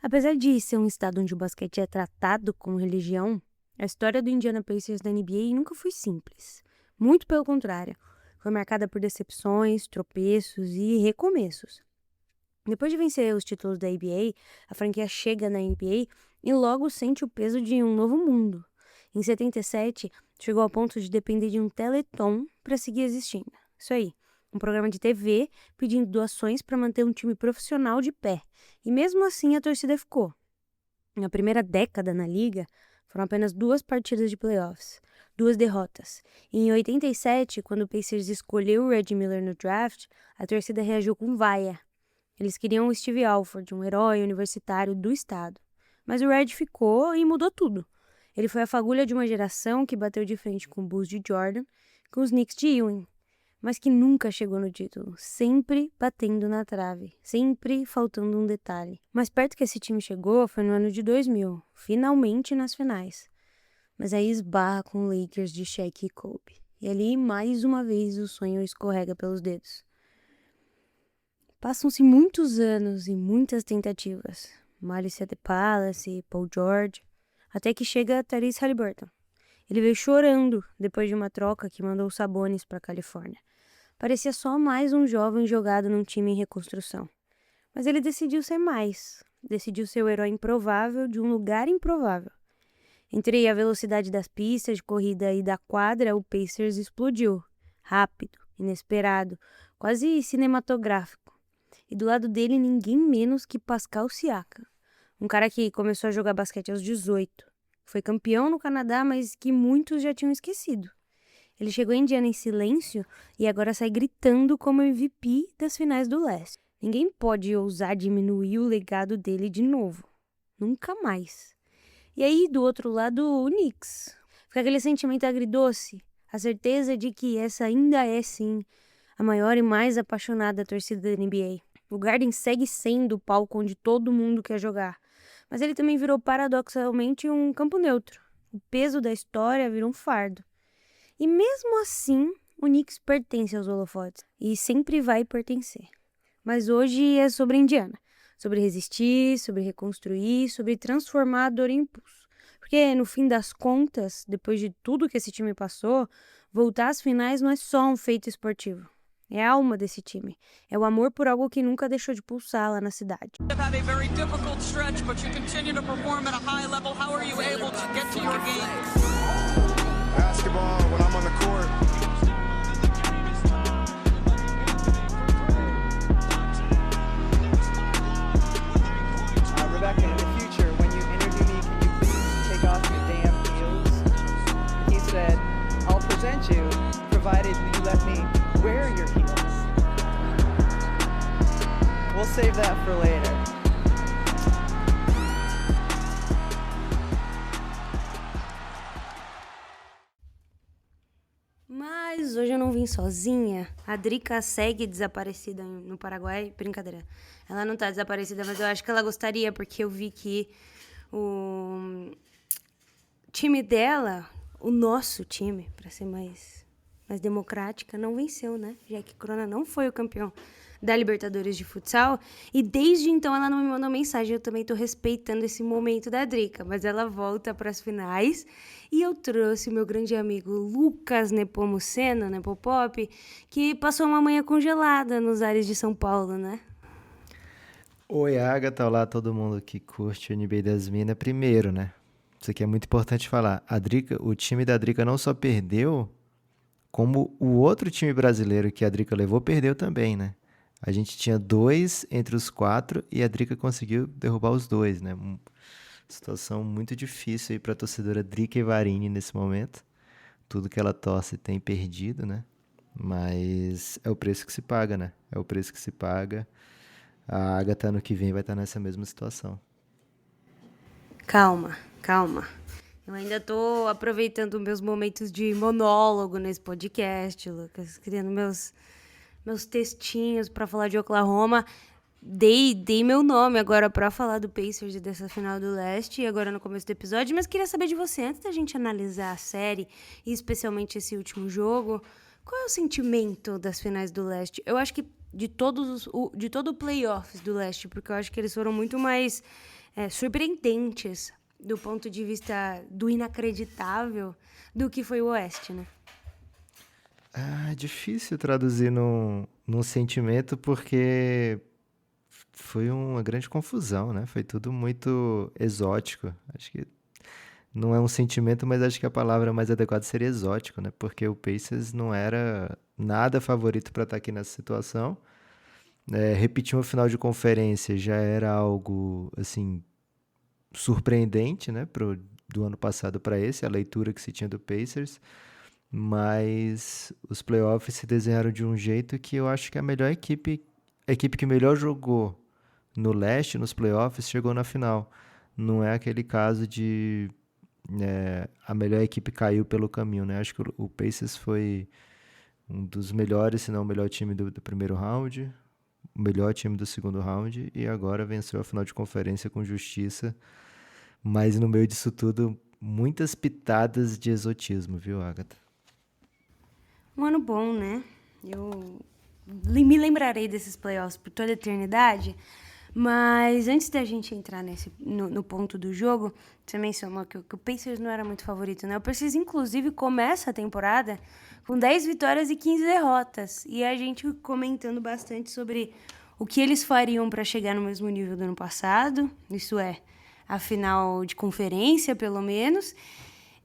Apesar de ser um estado onde o basquete é tratado como religião, a história do Indiana Pacers na NBA nunca foi simples. Muito pelo contrário, foi marcada por decepções, tropeços e recomeços. Depois de vencer os títulos da NBA, a franquia chega na NBA e logo sente o peso de um novo mundo. Em 77, chegou ao ponto de depender de um Teleton para seguir existindo. Isso aí, um programa de TV pedindo doações para manter um time profissional de pé. E mesmo assim a torcida ficou. Na primeira década na liga, foram apenas 2 partidas de playoffs, 2 derrotas. E em 87, quando o Pacers escolheu o Reggie Miller no draft, a torcida reagiu com vaia. Eles queriam o Steve Alford, um herói universitário do estado. Mas o Red ficou e mudou tudo. Ele foi a fagulha de uma geração que bateu de frente com o Bulls de Jordan, com os Knicks de Ewing, mas que nunca chegou no título, sempre batendo na trave, sempre faltando um detalhe. Mais perto que esse time chegou foi no ano de 2000, finalmente nas finais. Mas aí esbarra com o Lakers de Shaq e Kobe. E ali, mais uma vez, o sonho escorrega pelos dedos. Passam-se muitos anos e muitas tentativas. Malice at the Palace, Paul George, até que chega Tyrese Haliburton. Ele veio chorando depois de uma troca que mandou os Sabonis para a Califórnia. Parecia só mais um jovem jogado num time em reconstrução. Mas ele decidiu ser mais. Decidiu ser o herói improvável de um lugar improvável. Entre a velocidade das pistas de corrida e da quadra, o Pacers explodiu. Rápido, inesperado, quase cinematográfico. E do lado dele, ninguém menos que Pascal Siakam. Um cara que começou a jogar basquete aos 18. Foi campeão no Canadá, mas que muitos já tinham esquecido. Ele chegou em Indiana em silêncio e agora sai gritando como MVP das finais do leste. Ninguém pode ousar diminuir o legado dele de novo. Nunca mais. E aí, do outro lado, o Knicks. Fica aquele sentimento agridoce. A certeza de que essa ainda é, sim, a maior e mais apaixonada torcida da NBA. O Garden segue sendo o palco onde todo mundo quer jogar. Mas ele também virou paradoxalmente um campo neutro. O peso da história virou um fardo. E mesmo assim, o Knicks pertence aos holofotes. E sempre vai pertencer. Mas hoje é sobre Indiana. Sobre resistir, sobre reconstruir, sobre transformar a dor em impulso. Porque, no fim das contas, depois de tudo que esse time passou, voltar às finais não é só um feito esportivo. É a alma desse time. É o amor por algo que nunca deixou de pulsar lá na cidade. Basketball when I'm on the court. Rebecca, in the future, when you interview me, can you please take off your damn heels? He said, I'll present you, provided you let me wear your heels. We'll save that for later. Mas hoje eu não vim sozinha. A Drica segue desaparecida no Paraguai. Brincadeira. Ela não tá desaparecida, mas eu acho que ela gostaria, porque eu vi que o time dela, o nosso time, pra ser mais democrática, não venceu, né? Já que Corona não foi o campeão da Libertadores de futsal. E desde então ela não me mandou mensagem. Eu também tô respeitando esse momento da Drica. Mas ela volta pras finais. E eu trouxe o meu grande amigo Lucas Nepomuceno, Nepopop, que passou uma manhã congelada nos ares de São Paulo, né? Oi, Agatha, olá todo mundo que curte o NBA das Minas. Primeiro, né? Isso aqui é muito importante falar. O time da Drica não só perdeu, como o outro time brasileiro que a Drica levou perdeu também, né? A gente tinha 2 entre os 4 e a Drica conseguiu derrubar os 2, né? Situação muito difícil aí para a torcedora Drica Evarini nesse momento. Tudo que ela torce tem perdido, né? Mas é o preço que se paga, né? É o preço que se paga. A Agatha ano que vem vai estar nessa mesma situação. Calma. Eu ainda tô aproveitando meus momentos de monólogo nesse podcast, Lucas, criando meus textinhos pra falar de Oklahoma. Dei meu nome agora pra falar do Pacers e dessa final do leste, agora no começo do episódio, mas queria saber de você, antes da gente analisar a série, e especialmente esse último jogo, qual é o sentimento das finais do leste? Eu acho que de todo o playoffs do leste, porque eu acho que eles foram muito mais surpreendentes do ponto de vista do inacreditável do que foi o Oeste, né? É difícil traduzir num sentimento porque foi uma grande confusão, né? Foi tudo muito exótico. Acho que não é um sentimento, mas acho que a palavra mais adequada seria exótico, né? Porque o Pacers não era nada favorito para estar aqui nessa situação. Repetir uma final de conferência já era algo, assim, surpreendente, né? Do ano passado para esse, a leitura que se tinha do Pacers. Mas os playoffs se desenharam de um jeito que eu acho que a equipe que melhor jogou no leste, nos playoffs, chegou na final. Não é aquele caso de a melhor equipe caiu pelo caminho, né? Acho que o Pacers foi um dos melhores, se não o melhor time do primeiro round, o melhor time do segundo round, e agora venceu a final de conferência com justiça. Mas no meio disso tudo, muitas pitadas de exotismo, viu, Agatha? Um ano bom, né? Eu me lembrarei desses playoffs por toda a eternidade. Mas antes da gente entrar no ponto do jogo, você mencionou que o Pacers não era muito favorito, né? O Pacers, inclusive, começa a temporada com 10 vitórias e 15 derrotas. E a gente comentando bastante sobre o que eles fariam para chegar no mesmo nível do ano passado. Isso é, a final de conferência, pelo menos.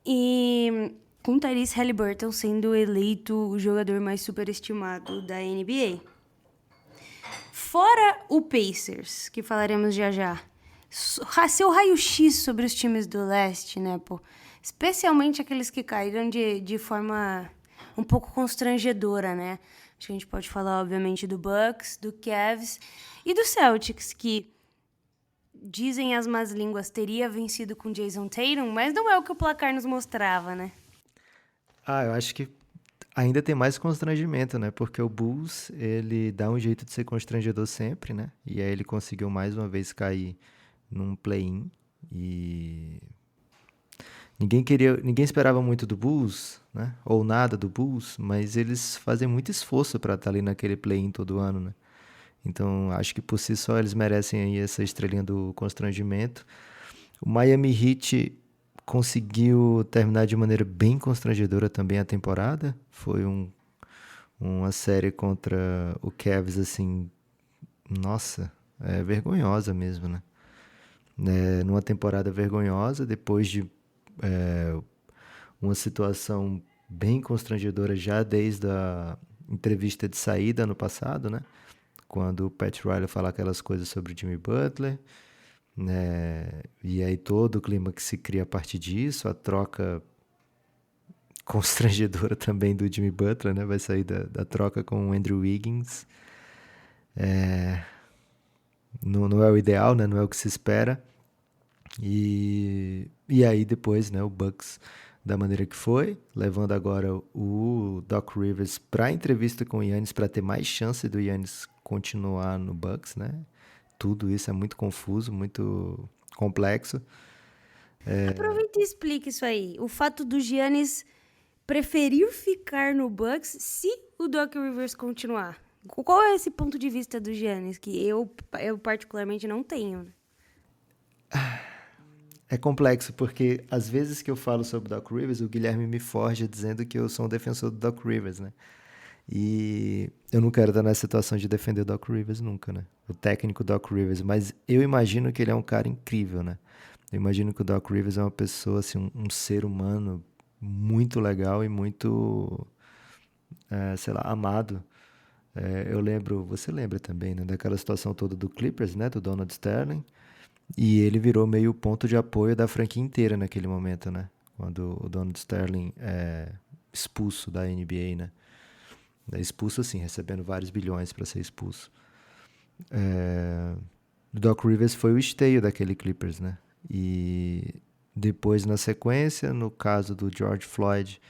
E com Tyrese Haliburton sendo eleito o jogador mais superestimado da NBA. Fora o Pacers, que falaremos já já, seu raio-x sobre os times do leste, né, pô? Especialmente aqueles que caíram de forma um pouco constrangedora, né? Acho que a gente pode falar, obviamente, do Bucks, do Cavs e do Celtics, que dizem as más línguas teria vencido com Jason Tatum, mas não é o que o placar nos mostrava, né? Eu acho que ainda tem mais constrangimento, né? Porque o Bulls, ele dá um jeito de ser constrangedor sempre, né? E aí ele conseguiu mais uma vez cair num play-in e ninguém esperava muito do Bulls, né? Ou nada do Bulls, mas eles fazem muito esforço para estar ali naquele play-in todo ano, né? Então, acho que por si só eles merecem aí essa estrelinha do constrangimento. O Miami Heat conseguiu terminar de maneira bem constrangedora também a temporada. Foi uma série contra o Cavs, assim, nossa, vergonhosa mesmo, né? Numa temporada vergonhosa, depois de uma situação bem constrangedora já desde a entrevista de saída ano passado, né? Quando o Pat Riley fala aquelas coisas sobre o Jimmy Butler, né? E aí todo o clima que se cria a partir disso, a troca constrangedora também do Jimmy Butler, né? Vai sair da troca com o Andrew Wiggins. Não é o ideal, né? Não é o que se espera. E aí depois, né? O Bucks da maneira que foi, levando agora o Doc Rivers para a entrevista com o Giannis para ter mais chance do Giannis continuar no Bucks, né? Tudo isso é muito confuso, muito complexo. Aproveita e explica isso aí. O fato do Giannis preferir ficar no Bucks se o Doc Rivers continuar. Qual é esse ponto de vista do Giannis que eu particularmente não tenho? Né? É complexo, porque às vezes que eu falo sobre o Doc Rivers, o Guilherme me forja dizendo que eu sou um defensor do Doc Rivers, né? E eu não quero estar nessa situação de defender o Doc Rivers nunca, né? O técnico Doc Rivers, mas eu imagino que ele é um cara incrível, né? Eu imagino que o Doc Rivers é uma pessoa, assim, um ser humano muito legal e muito, sei lá, amado. Você lembra também, né? Daquela situação toda do Clippers, né? Do Donald Sterling. E ele virou meio ponto de apoio da franquia inteira naquele momento, né? Quando o Donald Sterling é expulso da NBA, né? Expulso assim, recebendo vários bilhões para ser expulso. O Doc Rivers foi o esteio daquele Clippers, né? E depois, na sequência, no caso do George Floyd,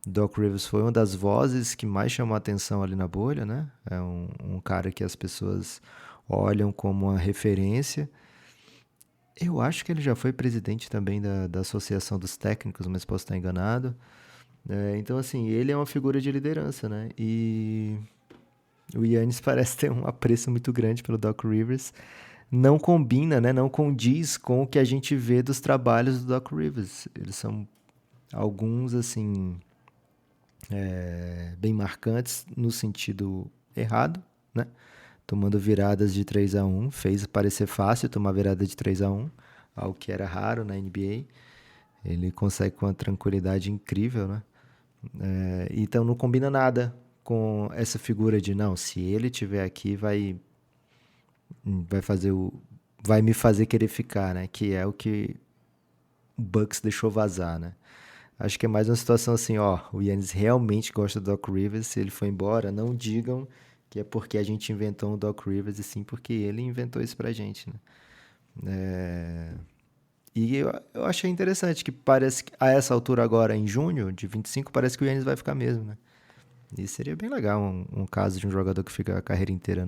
Doc Rivers foi uma das vozes que mais chamou a atenção ali na bolha, né? É um cara que as pessoas olham como uma referência. Eu acho que ele já foi presidente também da Associação dos Técnicos, mas posso estar enganado. Então, assim, ele é uma figura de liderança, né? E o Giannis parece ter um apreço muito grande pelo Doc Rivers. não combina, né? Não condiz com o que a gente vê dos trabalhos do Doc Rivers. Eles são alguns, assim, bem marcantes no sentido errado, né? Tomando viradas de 3-1, fez parecer fácil tomar virada de 3-1, algo que era raro na NBA. Ele consegue com uma tranquilidade incrível, né? Então não combina nada com essa figura de não, se ele tiver aqui vai me fazer querer ficar, né? Que é o que o Bucks deixou vazar, né? Acho que é mais uma situação assim, ó, o Giannis realmente gosta do Doc Rivers, se ele for embora, não digam que é porque a gente inventou o Doc Rivers, e sim porque ele inventou isso pra gente, né? E eu achei interessante que parece que a essa altura agora, em junho de 25, parece que o Giannis vai ficar mesmo, né? E seria bem legal um caso de um jogador que fica a carreira inteira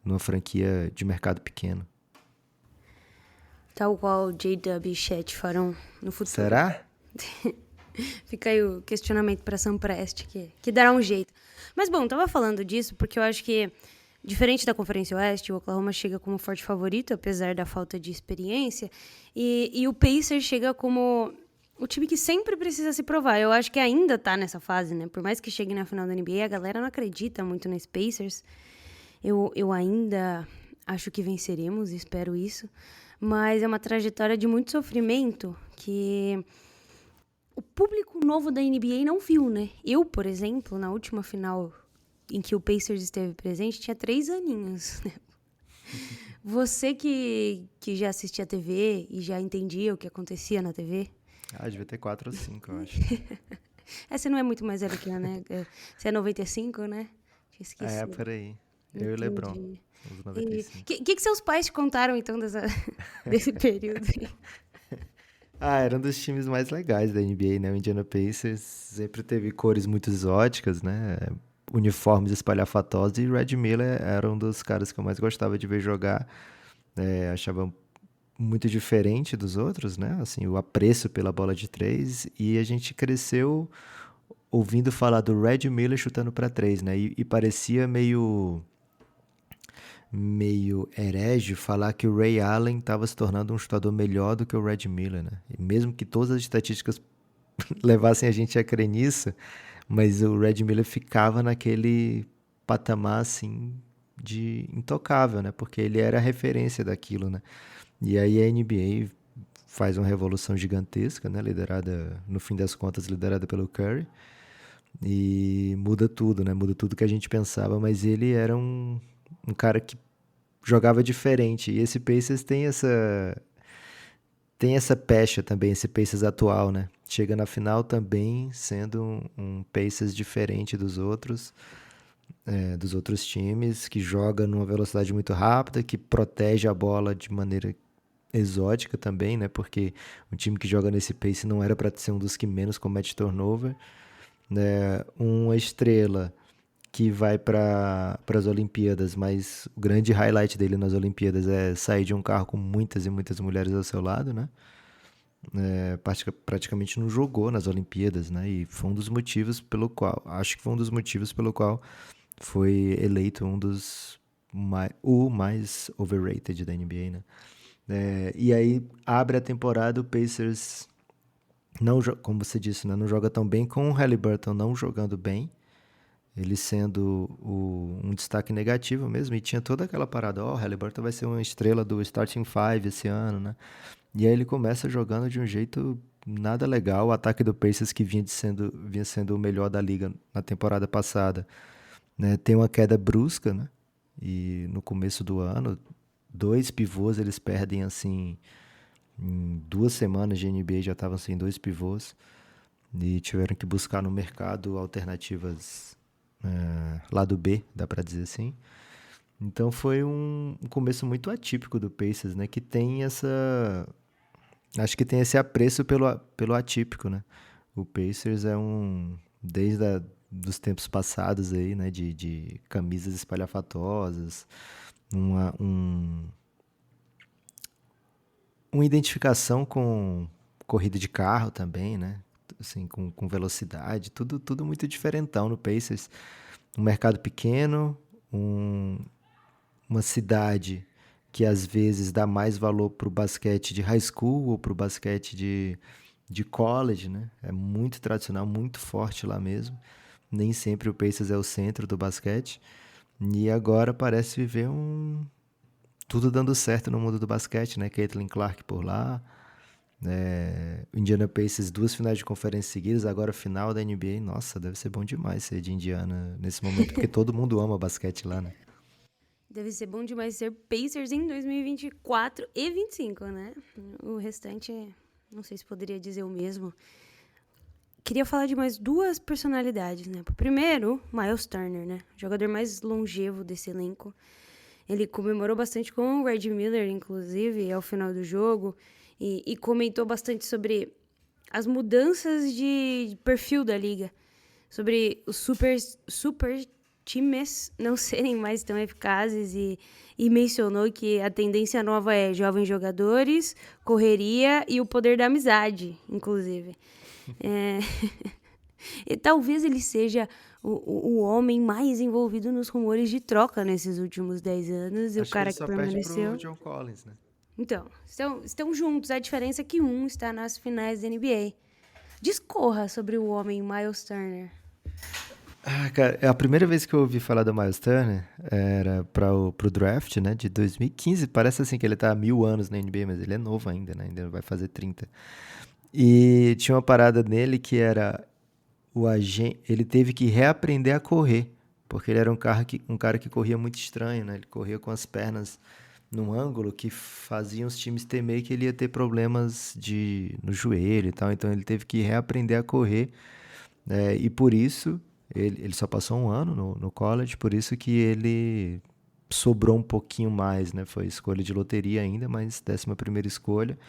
numa franquia de mercado pequeno. Tal qual J-Dub e Chet farão no futuro. Será? Fica aí o questionamento para Sam Prest, que dará um jeito. Mas, bom, tava falando disso porque eu acho que, diferente da Conferência Oeste, o Oklahoma chega como forte favorito, apesar da falta de experiência, e o Pacers chega como o time que sempre precisa se provar. Eu acho que ainda tá nessa fase, né? Por mais que chegue na final da NBA, a galera não acredita muito nesse Pacers. Eu ainda acho que venceremos, espero isso. Mas é uma trajetória de muito sofrimento que o público novo da NBA não viu, né? Eu, por exemplo, na última final em que o Pacers esteve presente, tinha 3 aninhos, né? Você que já assistia a TV e já entendia o que acontecia na TV? Devia ter 4 ou 5, eu acho. Você não é muito mais velho que eu, né? Você é 95, né? Tinha esquecido. Por aí. Eu e o LeBron, somos 95. O que seus pais te contaram, então, desse período? Era um dos times mais legais da NBA, né? O Indiana Pacers sempre teve cores muito exóticas, né? Uniformes espalhafatosos, e Red Miller era um dos caras que eu mais gostava de ver jogar. Achava muito diferente dos outros, né? Assim, o apreço pela bola de 3, e a gente cresceu ouvindo falar do Red Miller chutando para 3, né? E parecia meio herege falar que o Ray Allen estava se tornando um chutador melhor do que o Red Miller, né? E mesmo que todas as estatísticas levassem a gente a crer nisso, mas o Red Miller ficava naquele patamar, assim, de intocável, né? Porque ele era a referência daquilo, né? E aí a NBA faz uma revolução gigantesca, né? Liderada, no fim das contas, liderada pelo Curry. E muda tudo, né? Muda tudo que a gente pensava, mas ele era um cara que jogava diferente. E esse Pacers tem essa pecha também, esse Pacers atual, né? Chega na final também sendo um Pacers diferente dos outros times, que joga numa velocidade muito rápida, que protege a bola de maneira exótica também, né? Porque um time que joga nesse pace não era para ser um dos que menos comete turnover, né? Uma estrela que vai para as Olimpíadas, mas o grande highlight dele nas Olimpíadas é sair de um carro com muitas e muitas mulheres ao seu lado, né? Praticamente não jogou nas Olimpíadas, né? E foi um dos motivos pelo qual, acho que foi um dos motivos pelo qual foi eleito o mais overrated da NBA, né? E aí abre a temporada, o Pacers não, como você disse, né, não joga tão bem, com o Haliburton não jogando bem, ele sendo um destaque negativo mesmo, e tinha toda aquela parada, o Haliburton vai ser uma estrela do Starting Five esse ano, né? E aí ele começa jogando de um jeito nada legal, o ataque do Pacers que vinha sendo o melhor da liga na temporada passada, né, tem uma queda brusca, né? E no começo do ano, 2 pivôs eles perdem assim, em 2 semanas de NBA já estavam sem 2 pivôs, e tiveram que buscar no mercado alternativas lado B, dá pra dizer assim. Então foi um começo muito atípico do Pacers, né? Que tem acho que tem esse apreço pelo atípico, né? O Pacers é desde dos tempos passados aí, né? De camisas espalhafatosas, uma identificação com corrida de carro também, né? Assim, com velocidade, tudo muito diferentão no Pacers. Um mercado pequeno, uma cidade que às vezes dá mais valor pro basquete de high school ou pro basquete de college, né? É muito tradicional, muito forte lá mesmo. Nem sempre o Pacers é o centro do basquete. E agora parece viver tudo dando certo no mundo do basquete, né? Caitlin Clark por lá, o Indiana Pacers 2 finais de conferência seguidas, agora final da NBA. Nossa, deve ser bom demais ser de Indiana nesse momento, porque todo mundo ama basquete lá, né? Deve ser bom demais ser Pacers em 2024 e 25, né? O restante, não sei se poderia dizer o mesmo. Queria falar de mais duas personalidades, né? Primeiro, Miles Turner, né? O jogador mais longevo desse elenco. Ele comemorou bastante com o Red Miller, inclusive, ao final do jogo. E comentou bastante sobre as mudanças de perfil da liga. Sobre os super times não serem mais tão eficazes. E mencionou que a tendência nova é jovens jogadores, correria e o poder da amizade, inclusive. E talvez ele seja o homem mais envolvido nos rumores de troca nesses últimos 10 anos. E o Acho que ele cara que só perde pro permaneceu. John Collins, né? Então, estão juntos. A diferença é que um está nas finais da NBA. Discorra sobre o homem Miles Turner. Ah, cara, a primeira vez que eu ouvi falar do Miles Turner era pro draft, né, de 2015. Parece assim que ele tá há 1000 anos na NBA, mas ele é novo ainda, né? Ainda vai fazer 30. E tinha uma parada nele que era ele teve que reaprender a correr, porque ele era um cara que corria muito estranho, né? Ele corria com as pernas num ângulo que fazia os times temer que ele ia ter problemas no joelho e tal. Então ele teve que reaprender a correr, e por isso ele só passou um ano no college, por isso que ele sobrou um pouquinho mais, né? Foi escolha de loteria ainda, mas 11ª escolha.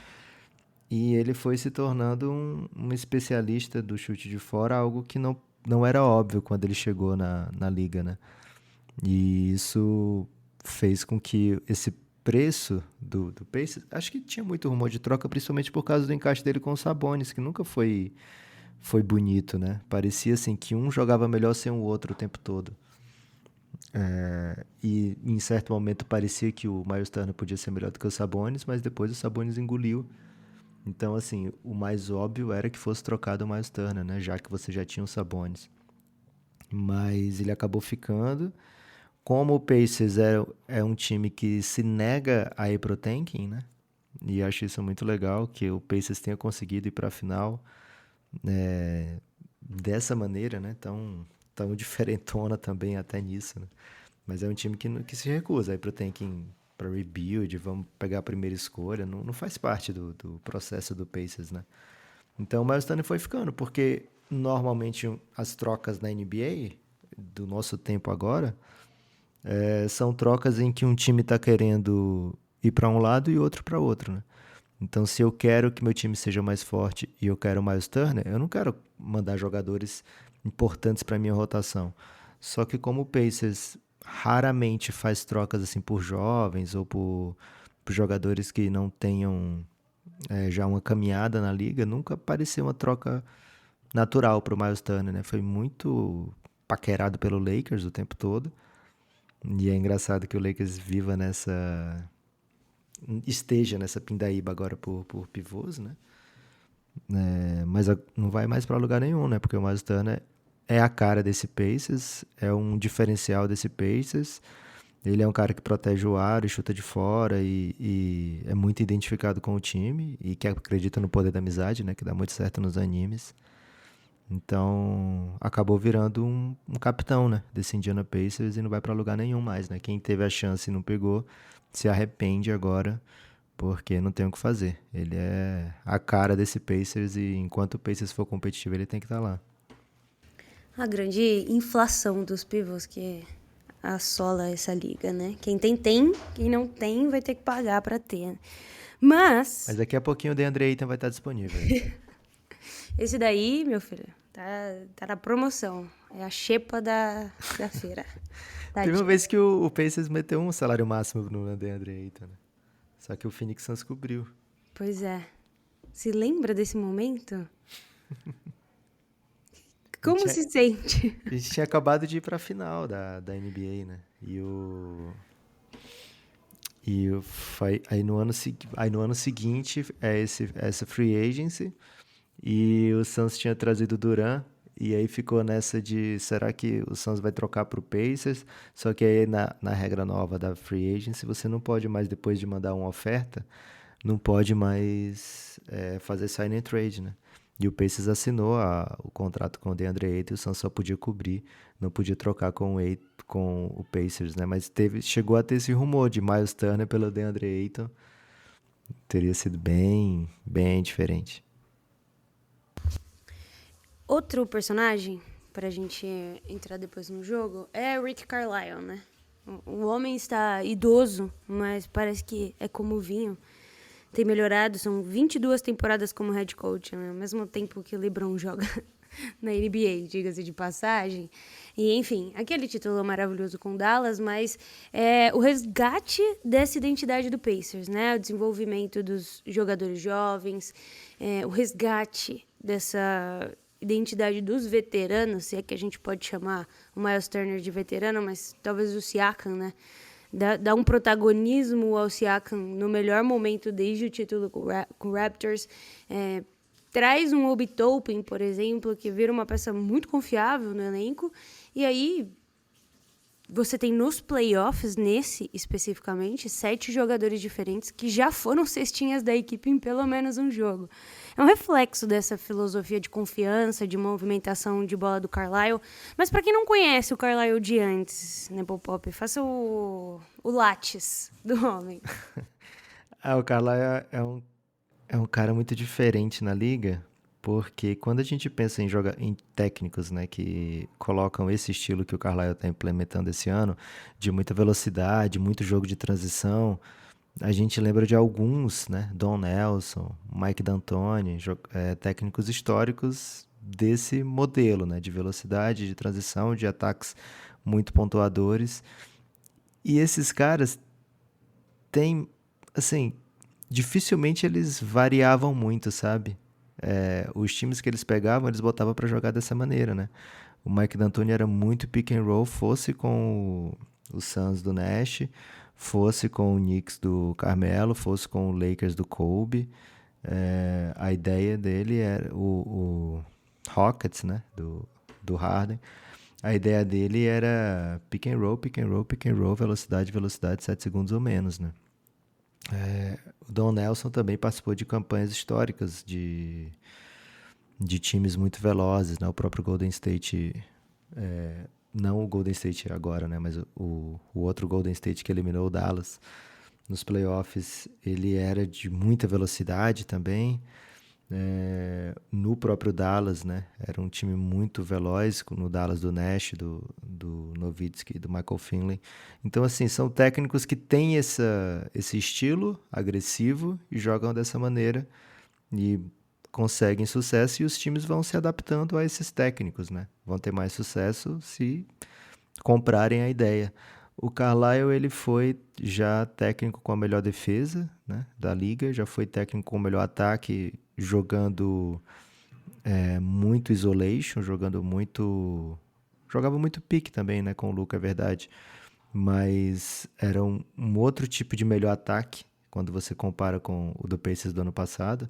E ele foi se tornando um especialista do chute de fora, algo que não era óbvio quando ele chegou na liga, né? E isso fez com que esse preço do Pacers, acho que tinha muito rumor de troca, principalmente por causa do encaixe dele com o Sabonis, que nunca foi bonito, né? Parecia assim que um jogava melhor sem o outro o tempo todo. E em certo momento parecia que o Miles Turner podia ser melhor do que o Sabonis, mas depois o Sabonis engoliu. Então, assim, o mais óbvio era que fosse trocado o Miles Turner, né? Já que você já tinha o Sabonis. Mas ele acabou ficando. Como o Pacers é um time que se nega a ir pro tanking, né? E acho isso muito legal, que o Pacers tenha conseguido ir para a final dessa maneira, né? Tão diferentona também até nisso, né? Mas é um time que se recusa a ir pro tanking, para rebuild, vamos pegar a primeira escolha. Não faz parte do processo do Pacers, né? Então o Miles Turner foi ficando, porque normalmente as trocas na NBA, do nosso tempo agora, são trocas em que um time está querendo ir para um lado e outro para outro, né? Então, se eu quero que meu time seja mais forte e eu quero o Miles Turner, eu não quero mandar jogadores importantes para minha rotação. Só que como o Pacers raramente faz trocas assim por jovens ou por jogadores que não tenham já uma caminhada na liga, nunca pareceu uma troca natural para o Miles Turner, né? Foi muito paquerado pelo Lakers o tempo todo. E é engraçado que o Lakers esteja nessa pindaíba agora por pivôs, né? Mas não vai mais para lugar nenhum, né? Porque o Miles Turner é a cara desse Pacers, é um diferencial desse Pacers. Ele é um cara que protege o aro e chuta de fora e é muito identificado com o time e que acredita no poder da amizade, né? Que dá muito certo nos animes. Então, acabou virando um capitão, né? Desse Indiana Pacers e não vai para lugar nenhum mais, né? Quem teve a chance e não pegou, se arrepende agora, porque não tem o que fazer. Ele é a cara desse Pacers e enquanto o Pacers for competitivo, ele tem que estar lá. A grande inflação dos pivôs que assola essa liga, né? Quem tem, quem não tem vai ter que pagar pra ter. Mas daqui a pouquinho o DeAndre Ayton vai estar disponível. esse daí, meu filho, tá na promoção. É a xepa da feira. Teve uma vez que o Pacers meteu um salário máximo no DeAndre Ayton, né? Só que o Phoenix Suns cobriu. Pois é. Se lembra desse momento? Como se sente? A gente tinha acabado de ir pra final da NBA, né? E Aí no ano seguinte essa free agency e o Suns tinha trazido o Durant e aí ficou nessa de será que o Suns vai trocar pro Pacers? Só que aí na regra nova da free agency você não pode mais, depois de mandar uma oferta, não pode mais fazer sign and trade, né? E o Pacers assinou o contrato com o DeAndre Ayton e o Suns só podia cobrir, não podia trocar com o Pacers, né? Mas chegou a ter esse rumor de Miles Turner pelo DeAndre Ayton. Teria sido bem, bem diferente. Outro personagem, pra gente entrar depois no jogo, é Rick Carlisle, né? O homem está idoso, mas parece que é como o vinho. Tem melhorado, são 22 temporadas como head coach, né? Ao mesmo tempo que o LeBron joga na NBA, diga-se de passagem. E, enfim, aquele título maravilhoso com Dallas, mas o resgate dessa identidade do Pacers, né? O desenvolvimento dos jogadores jovens, o resgate dessa identidade dos veteranos, se é que a gente pode chamar o Miles Turner de veterano, mas talvez o Siakam, né? Dá um protagonismo ao Siakam no melhor momento desde o título com o Raptors. Traz um Obi Toppin, por exemplo, que vira uma peça muito confiável no elenco. E aí, você tem nos playoffs, nesse especificamente, 7 jogadores diferentes que já foram cestinhas da equipe em pelo menos um jogo. É um reflexo dessa filosofia de confiança, de movimentação de bola do Carlisle. Mas para quem não conhece o Carlisle de antes, né, Pop, faça o Lattes do homem. O Carlisle é um cara muito diferente na liga, porque quando a gente pensa em técnicos, né, que colocam esse estilo que o Carlisle está implementando esse ano, de muita velocidade, muito jogo de transição, a gente lembra de alguns, né, Don Nelson, Mike D'Antoni, técnicos históricos desse modelo, né, de velocidade, de transição, de ataques muito pontuadores. E esses caras têm, assim, dificilmente eles variavam muito, sabe? Os times que eles pegavam, eles botavam pra jogar dessa maneira, né? O Mike D'Antoni era muito pick and roll, fosse com o Suns do Nash, fosse com o Knicks do Carmelo, fosse com o Lakers do Kobe. A ideia dele era o Rockets, né? Do Harden. A ideia dele era pick and roll, pick and roll, pick and roll, velocidade, velocidade, 7 segundos ou menos, né? O Don Nelson também participou de campanhas históricas de times muito velozes, né? O próprio Golden State, não o Golden State agora, né? Mas o outro Golden State que eliminou o Dallas nos playoffs, ele era de muita velocidade também. No próprio Dallas, né? Era um time muito veloz, no Dallas do Nash, do Nowitzki, do Michael Finley. Então, assim, são técnicos que têm esse estilo agressivo e jogam dessa maneira e conseguem sucesso, e os times vão se adaptando a esses técnicos, né? Vão ter mais sucesso se comprarem a ideia. O Carlisle, ele foi já técnico com a melhor defesa, né, da liga, já foi técnico com o melhor ataque, jogando muito isolation, jogava muito pique também, né, com o Luka, é verdade, mas era um outro tipo de melhor ataque, quando você compara com o do Pacers do ano passado.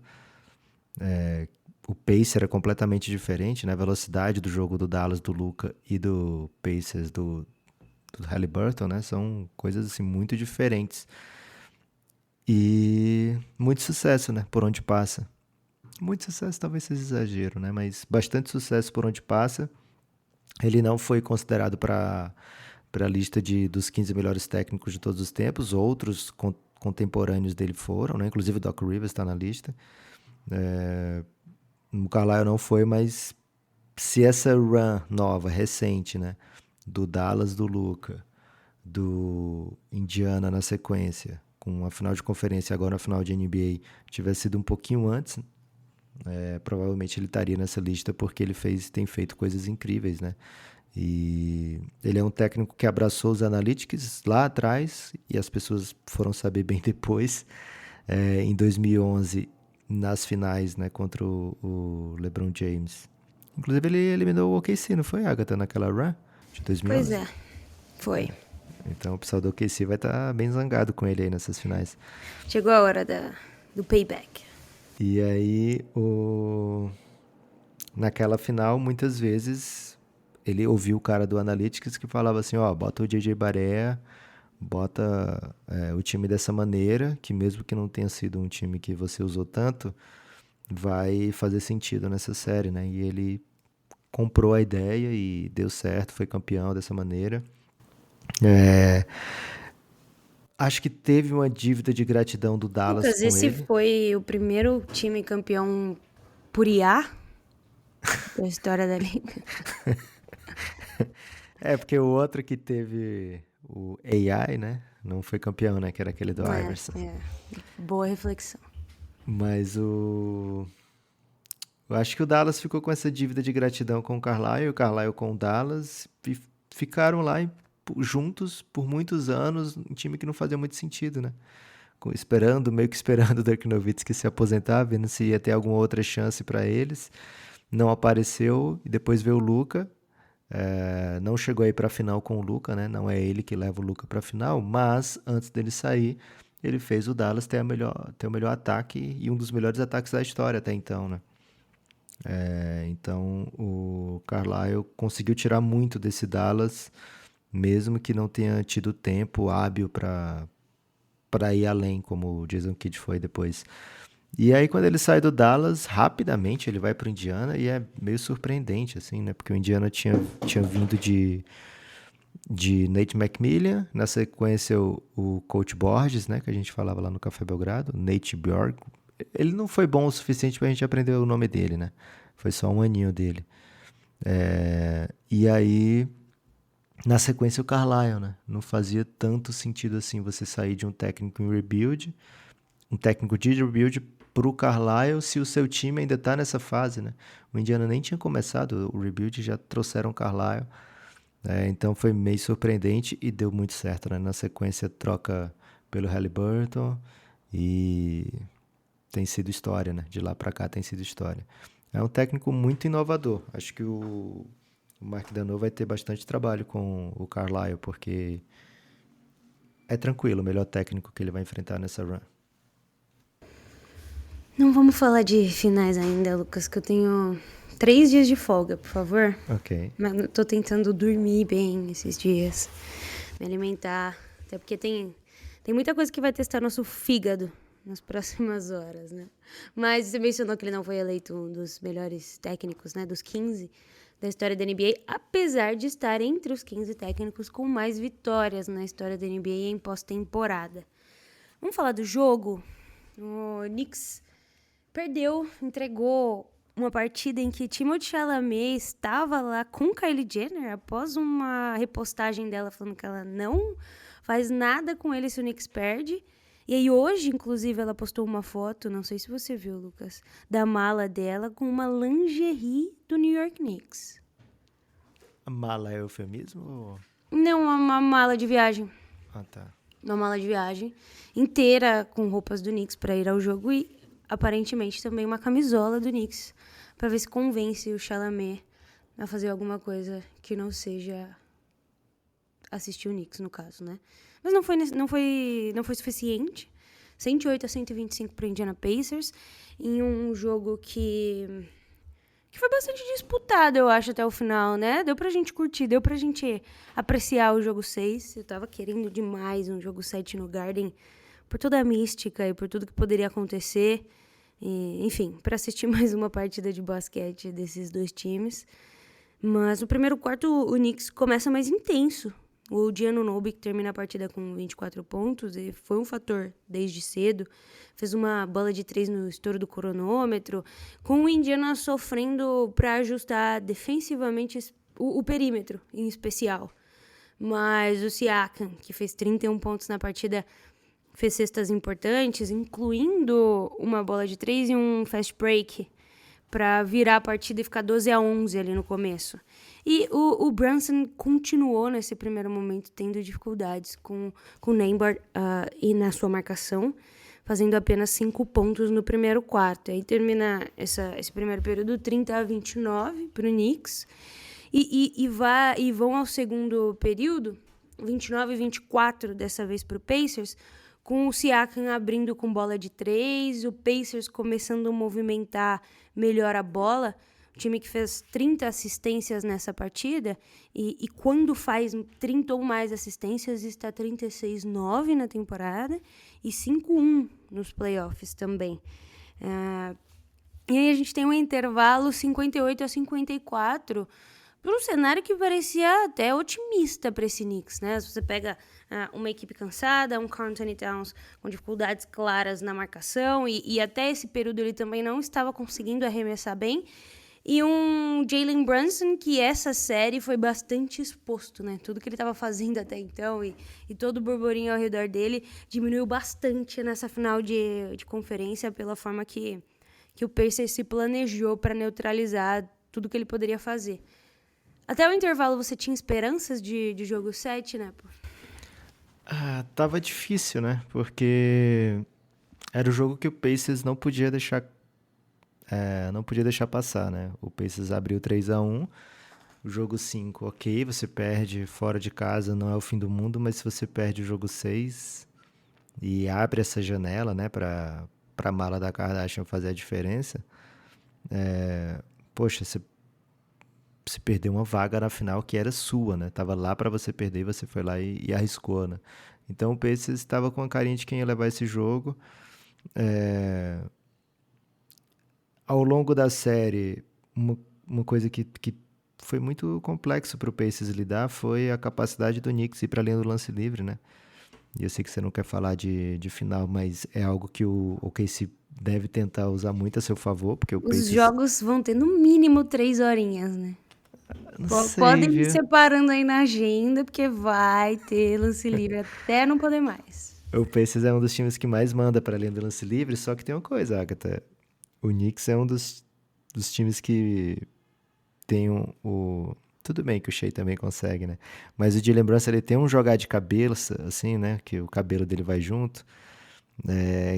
O pace era completamente diferente, né, a velocidade do jogo do Dallas, do Luka, e do Pacers do Haliburton, né, são coisas assim muito diferentes. E muito sucesso, né, por onde passa. Muito sucesso talvez seja exagero, né, mas bastante sucesso por onde passa. Ele não foi considerado para a lista dos 15 melhores técnicos de todos os tempos. Outros contemporâneos dele foram, né, inclusive o Doc Rivers está na lista. O Carlisle não foi, mas se essa run nova, recente, né, do Dallas, do Luka, do Indiana na sequência, com a final de conferência, agora a final de NBA, tivesse sido um pouquinho antes, provavelmente ele estaria nessa lista, porque ele tem feito coisas incríveis, né? E ele é um técnico que abraçou os analytics lá atrás, e as pessoas foram saber bem depois, em 2011, nas finais, né, contra o LeBron James. Inclusive ele eliminou o OKC, não foi, Agatha, naquela run de 2011? Pois é, foi. Então o pessoal do OKC vai estar bem zangado com ele aí nessas finais. Chegou a hora do payback. E aí, naquela final, muitas vezes, ele ouviu o cara do Analytics que falava assim, ó, bota o JJ Barea, bota o time dessa maneira, que mesmo que não tenha sido um time que você usou tanto, vai fazer sentido nessa série, né? E ele comprou a ideia e deu certo, foi campeão dessa maneira. Acho que teve uma dívida de gratidão do Dallas Lucas, com esse ele. foi o primeiro time campeão por IA da história da liga. Porque o outro que teve o AI, né? Não foi campeão, né? Que era aquele do Iverson. Boa reflexão. Mas eu acho que o Dallas ficou com essa dívida de gratidão com o Carlisle com o Dallas, e ficaram lá juntos por muitos anos, um time que não fazia muito sentido, né? Meio que esperando o Dirk Nowitzki se aposentar, vendo se ia ter alguma outra chance para eles. Não apareceu, e depois veio o Luka. Não chegou aí para a final com o Luka, né? Não é ele que leva o Luka para a final, mas antes dele sair, ele fez o Dallas ter o melhor ataque e um dos melhores ataques da história até então, né? Então o Carlisle conseguiu tirar muito desse Dallas, mesmo que não tenha tido tempo hábil para ir além, como o Jason Kidd foi depois. E aí, quando ele sai do Dallas, rapidamente ele vai para o Indiana, e é meio surpreendente, assim, né? Porque o Indiana tinha vindo de Nate McMillan, na sequência o Coach Borges, né? Que a gente falava lá no Café Belgrado, Nate Bjork. Ele não foi bom o suficiente para a gente aprender o nome dele, né? Foi só um aninho dele. E aí, na sequência, o Carlisle, né? Não fazia tanto sentido assim você sair de um técnico em rebuild, um técnico de rebuild, pro Carlisle, se o seu time ainda tá nessa fase, né? O Indiana nem tinha começado o rebuild, já trouxeram o Carlisle. Então foi meio surpreendente e deu muito certo, né? Na sequência, troca pelo Haliburton e tem sido história, né? De lá para cá tem sido história. É um técnico muito inovador. Acho que o Mark Daigneault vai ter bastante trabalho com o Carlisle, porque é tranquilo, o melhor técnico que ele vai enfrentar nessa run. Não vamos falar de finais ainda, Lucas, que eu tenho 3 dias de folga, por favor. Ok. Mas eu tô tentando dormir bem esses dias, me alimentar, até porque tem muita coisa que vai testar nosso fígado nas próximas horas, né? Mas você mencionou que ele não foi eleito um dos melhores técnicos, né, dos 15 da história da NBA, apesar de estar entre os 15 técnicos com mais vitórias na história da NBA em pós-temporada. Vamos falar do jogo? O Knicks perdeu, entregou uma partida em que Timothée Chalamet estava lá com Kylie Jenner após uma repostagem dela falando que ela não faz nada com ele se o Knicks perde. E aí hoje, inclusive, ela postou uma foto, não sei se você viu, Lucas, da mala dela com uma lingerie do New York Knicks. A mala é eufemismo? Não, uma mala de viagem. Ah, tá. Uma mala de viagem inteira com roupas do Knicks para ir ao jogo e aparentemente também uma camisola do Knicks para ver se convence o Chalamet a fazer alguma coisa que não seja assistir o Knicks, no caso, né? Mas não foi suficiente. 108-125 para o Indiana Pacers em um jogo que foi bastante disputado, eu acho, até o final, né? Deu pra gente curtir, deu pra gente apreciar o jogo 6. Eu tava querendo demais um jogo 7 no Garden, por toda a mística e por tudo que poderia acontecer. E, enfim, para assistir mais uma partida de basquete desses dois times. Mas no primeiro quarto o Knicks começa mais intenso. O Giannunobi, que termina a partida com 24 pontos, e foi um fator desde cedo. Fez uma bola de 3 no estouro do cronômetro, com o Indiana sofrendo para ajustar defensivamente o perímetro, em especial. Mas o Siakam, que fez 31 pontos na partida, fez cestas importantes, incluindo uma bola de 3 e um fast break, para virar a partida e ficar 12-11 ali no começo. E o Brunson continuou nesse primeiro momento tendo dificuldades com o Nembhard e na sua marcação, fazendo apenas 5 pontos no primeiro quarto. Aí termina esse primeiro período 30-29 para o Knicks. E vão ao segundo período 29-24 dessa vez para o Pacers, com o Siakam abrindo com bola de 3, o Pacers começando a movimentar melhor a bola, o time que fez 30 assistências nessa partida, e quando faz 30 ou mais assistências, está 36-9 na temporada e 5-1 nos playoffs também. E aí a gente tem um intervalo 58-54, para um cenário que parecia até otimista para esse Knicks, né? Se você pega uma equipe cansada, um Karl Anthony Towns com dificuldades claras na marcação, e até esse período ele também não estava conseguindo arremessar bem, e um Jalen Brunson que essa série foi bastante exposto, né? Tudo que ele estava fazendo até então e todo o burburinho ao redor dele diminuiu bastante nessa final de conferência pela forma que o Pacers se planejou para neutralizar tudo que ele poderia fazer. Até o intervalo você tinha esperanças de jogo 7, né? Tava difícil, né? Porque era o jogo que o Pacers não podia deixar passar, né? O Pacers abriu 3-1, o jogo 5, ok, você perde fora de casa, não é o fim do mundo, mas se você perde o jogo 6 e abre essa janela, né, pra mala da Kardashian fazer a diferença, poxa, você perdeu uma vaga na final que era sua, né? Tava lá pra você perder e você foi lá e arriscou, né? Então o Pacers estava com a carinha de quem ia levar esse jogo. Ao longo da série, uma coisa que foi muito complexo pro Pacers lidar foi a capacidade do Knicks ir pra linha do lance livre, né? E eu sei que você não quer falar de final, mas é algo que o OKC deve tentar usar muito a seu favor, porque o Os Pacers... jogos vão ter no mínimo 3 horinhas, né? Não sei, Podem ir viu? separando aí na agenda, porque vai ter lance livre até não poder mais. O Pacers é um dos times que mais manda pra linha do lance livre, só que tem uma coisa, Agatha. O Knicks é um dos times que tem tudo bem que o Shea também consegue, né? Mas o de lembrança, ele tem um jogar de cabeça, assim, né? Que o cabelo dele vai junto,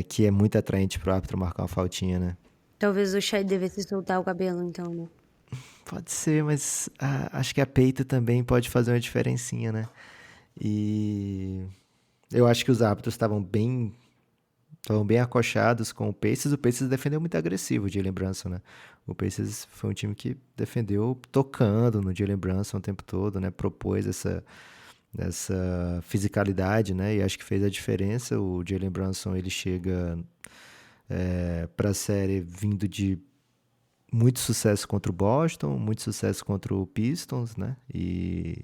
que é muito atraente pro árbitro marcar uma faltinha, né? Talvez o Shai devesse soltar o cabelo, então, né? Pode ser, mas acho que a peita também pode fazer uma diferencinha, né? E eu acho que os árbitros estavam bem acochados com o Pacers. O Pacers defendeu muito agressivo o Jalen Brunson, né? O Pacers foi um time que defendeu tocando no Jalen Brunson o tempo todo, né? Propôs essa fisicalidade, né? E acho que fez a diferença. O Jalen Brunson, ele chega para a série vindo de muito sucesso contra o Boston, muito sucesso contra o Pistons, né? E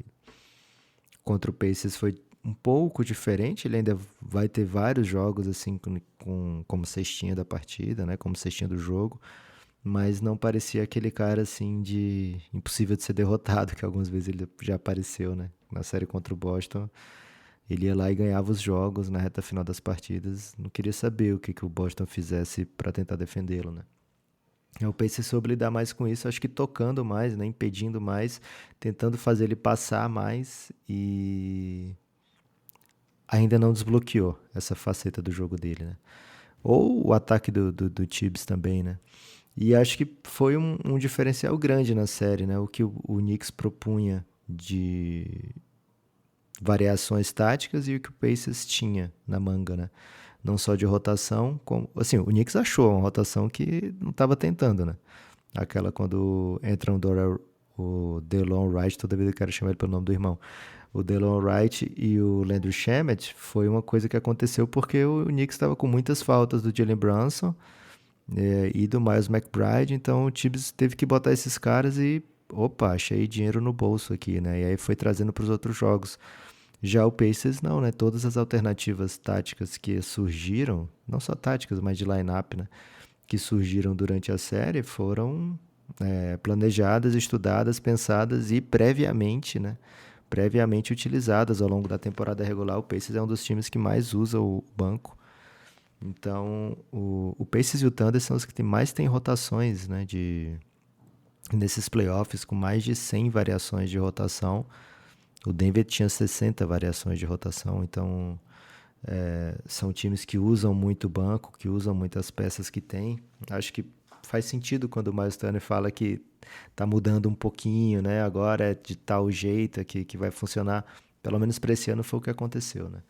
contra o Pacers foi um pouco diferente. Ele ainda vai ter vários jogos assim como cestinha da partida, né? Como cestinha do jogo. Mas não parecia aquele cara assim de impossível de ser derrotado, que algumas vezes ele já apareceu, né? Na série contra o Boston, ele ia lá e ganhava os jogos na reta final das partidas. Não queria saber o que o Boston fizesse para tentar defendê-lo, né? O Pacers soube lidar mais com isso, acho que tocando mais, né? Impedindo mais, tentando fazer ele passar mais, e ainda não desbloqueou essa faceta do jogo dele, né? Ou o ataque do Tibbs também, né? E acho que foi um diferencial grande na série, né? O que o Knicks propunha de variações táticas e o que o Pacers tinha na manga, né? Não só de rotação, como... Assim, o Knicks achou uma rotação que não estava tentando, né? Aquela quando entra o Delon Wright, toda vez eu quero chamar ele pelo nome do irmão. O Delon Wright e o Landry Shamet foi uma coisa que aconteceu porque o Knicks estava com muitas faltas do Jalen Brunson e do Miles McBride, então o Tibbs teve que botar esses caras e, opa, achei dinheiro no bolso aqui, né? E aí foi trazendo para os outros jogos. Já o Pacers não, né? Todas as alternativas táticas que surgiram, não só táticas, mas de line-up, né? Que surgiram durante a série foram planejadas, estudadas, pensadas e previamente, né? Previamente utilizadas ao longo da temporada regular. O Pacers é um dos times que mais usa o banco. Então, o Pacers e o Thunder são os que mais têm rotações, né? Nesses playoffs, com mais de 100 variações de rotação. O Denver tinha 60 variações de rotação, então são times que usam muito o banco, que usam muitas peças que tem. Acho que faz sentido quando o Miles Turner fala que tá mudando um pouquinho, né? Agora é de tal jeito que vai funcionar. Pelo menos para esse ano foi o que aconteceu, né?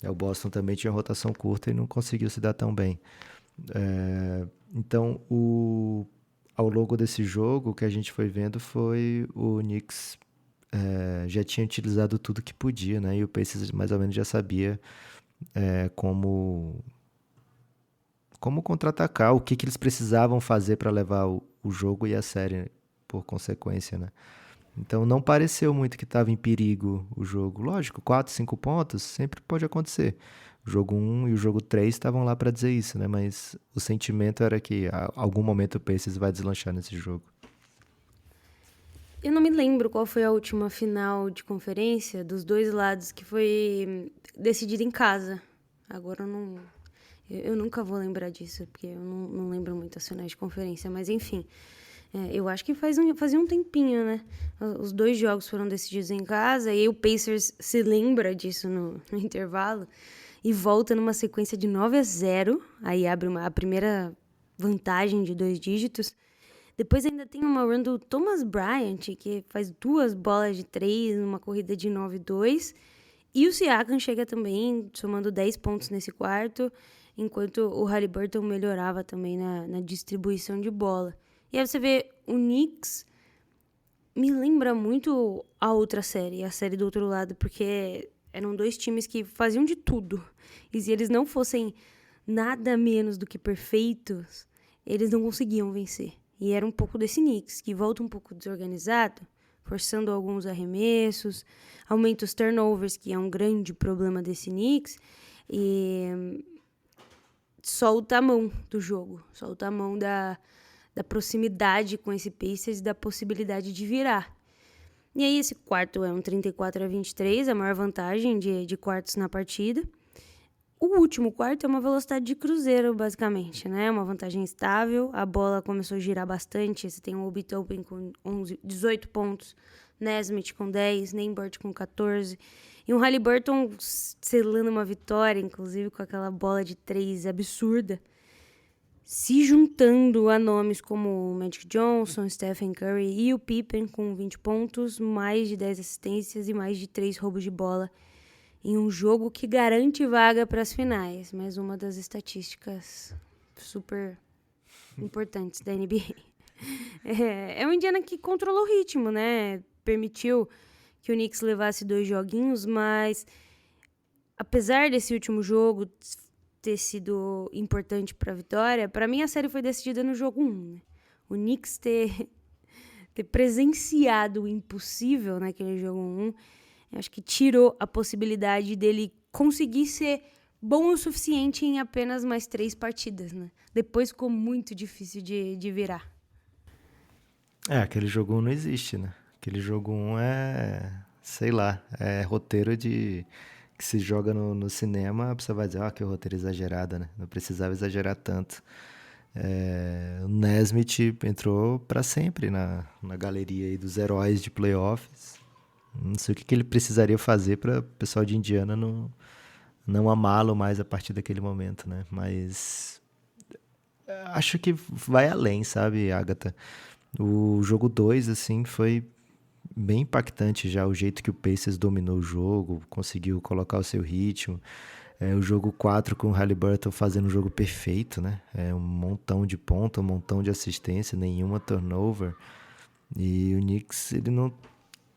O Boston também tinha rotação curta e não conseguiu se dar tão bem. Então, ao longo desse jogo, o que a gente foi vendo foi o Knicks já tinha utilizado tudo que podia, né? E o Pacers mais ou menos já sabia como contra-atacar, o que eles precisavam fazer para levar o jogo e a série por consequência, né? Então não pareceu muito que estava em perigo o jogo. Lógico, 4, 5 pontos sempre pode acontecer. O jogo 1 e o jogo 3 estavam lá para dizer isso, né? Mas o sentimento era que a algum momento o Pacers vai deslanchar nesse jogo. Eu não me lembro qual foi a última final de conferência dos dois lados que foi decidida em casa. Agora eu nunca vou lembrar disso, porque eu não lembro muito as finais de conferência, mas enfim. Eu acho que fazia um tempinho, né? Os dois jogos foram decididos em casa, e aí o Pacers se lembra disso no intervalo e volta numa sequência de 9-0. Aí abre a primeira vantagem de 2 dígitos. Depois ainda tem uma run do Thomas Bryant, que faz 2 bolas de 3 numa corrida de 9-2. E o Siakam chega também, somando 10 pontos nesse quarto, enquanto o Haliburton melhorava também na distribuição de bola. E aí você vê, o Knicks me lembra muito a outra série, a série do outro lado, porque eram 2 times que faziam de tudo. E se eles não fossem nada menos do que perfeitos, eles não conseguiam vencer. E era um pouco desse Knicks, que volta um pouco desorganizado, forçando alguns arremessos, aumenta os turnovers, que é um grande problema desse Knicks, e solta a mão do jogo, solta a mão da proximidade com esse Pacers e da possibilidade de virar. E aí esse quarto é um 34-23, a maior vantagem de quartos na partida. O último quarto é uma velocidade de cruzeiro, basicamente, né? Uma vantagem estável, a bola começou a girar bastante, você tem o Obi Toppin com 18 pontos, Nesmith com 10, Nembhard com 14, e um Haliburton selando uma vitória, inclusive com aquela bola de 3 absurda, se juntando a nomes como Magic Johnson, Stephen Curry e o Pippen com 20 pontos, mais de 10 assistências e mais de 3 roubos de bola em um jogo que garante vaga para as finais, mais uma das estatísticas super importantes da NBA. É o Indiana que controlou o ritmo, né? Permitiu que o Knicks levasse 2 joguinhos, mas apesar desse último jogo ter sido importante para a vitória, para mim a série foi decidida no jogo 1. Né? O Knicks ter presenciado o impossível naquele jogo 1, eu acho que tirou a possibilidade dele conseguir ser bom o suficiente em apenas mais 3 partidas, né? Depois ficou muito difícil de virar. Aquele jogo 1 não existe, né? Aquele jogo 1 sei lá, é roteiro que se joga no cinema, você vai dizer, que roteiro exagerado, né? Não precisava exagerar tanto. O Nesmith entrou para sempre na galeria aí dos heróis de playoffs. Não sei o que ele precisaria fazer para o pessoal de Indiana não amá-lo mais a partir daquele momento, né? Mas acho que vai além, sabe, Agatha? O jogo 2, assim, foi bem impactante já, o jeito que o Pacers dominou o jogo, conseguiu colocar o seu ritmo. O jogo 4 com o Haliburton fazendo um jogo perfeito, né? Um montão de pontos, um montão de assistência, nenhuma turnover. E o Knicks,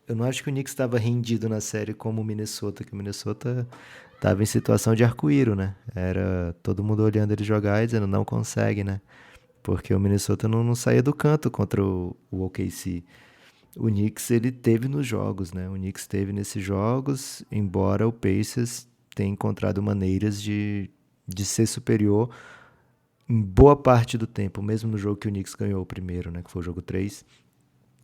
eu não acho que o Knicks estava rendido na série como o Minnesota, que o Minnesota estava em situação de arco-íro, né? Era todo mundo olhando ele jogar e dizendo, não consegue, né? Porque o Minnesota não saía do canto contra o OKC. O Knicks, ele teve nos jogos, né? O Knicks teve nesses jogos, embora o Pacers tenha encontrado maneiras de ser superior em boa parte do tempo, mesmo no jogo que o Knicks ganhou o primeiro, né? Que foi o jogo 3.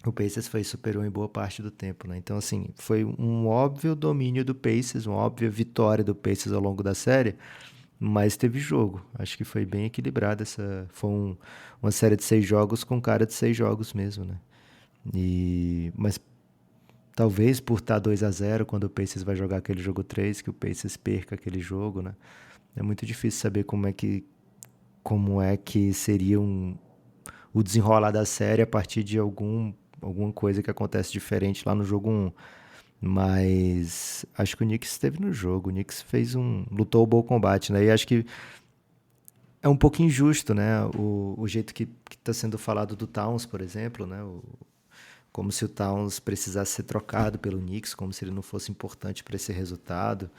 O Pacers foi superior em boa parte do tempo, né? Então, assim, foi um óbvio domínio do Pacers, uma óbvia vitória do Pacers ao longo da série, mas teve jogo. Acho que foi bem equilibrado. Foi uma série de 6 jogos com cara de 6 jogos mesmo, né? Mas talvez por estar 2-0 quando o Pacers vai jogar aquele jogo 3, que o Pacers perca aquele jogo, né? É muito difícil saber como é que seria o desenrolar da série a partir de alguma coisa que acontece diferente lá no jogo 1. Mas acho que o Knicks esteve no jogo. O Knicks lutou o bom combate, né? E acho que é um pouco injusto, né? O jeito que está sendo falado do Towns, por exemplo, né? Como se o Towns precisasse ser trocado pelo Knicks, como se ele não fosse importante para esse resultado.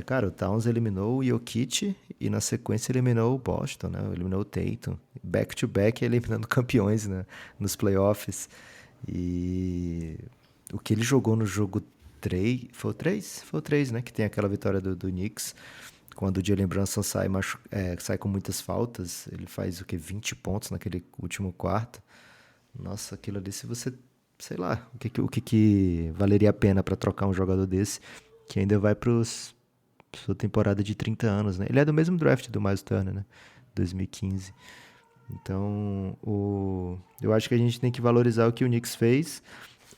Cara, o Towns eliminou o Jokic e na sequência eliminou o Boston, né? Eliminou o Tatum. Back-to-back eliminando campeões, né? Nos playoffs. E o que ele jogou no jogo 3... Foi o 3? Foi o 3, né? Que tem aquela vitória do Knicks. Quando o Jalen Brunson sai com muitas faltas, ele faz o quê? 20 pontos naquele último quarto. Nossa, aquilo ali, se você... Sei lá, o que valeria a pena para trocar um jogador desse, que ainda vai sua temporada de 30 anos, né? Ele é do mesmo draft do Miles Turner, né? 2015. Então, eu acho que a gente tem que valorizar o que o Knicks fez.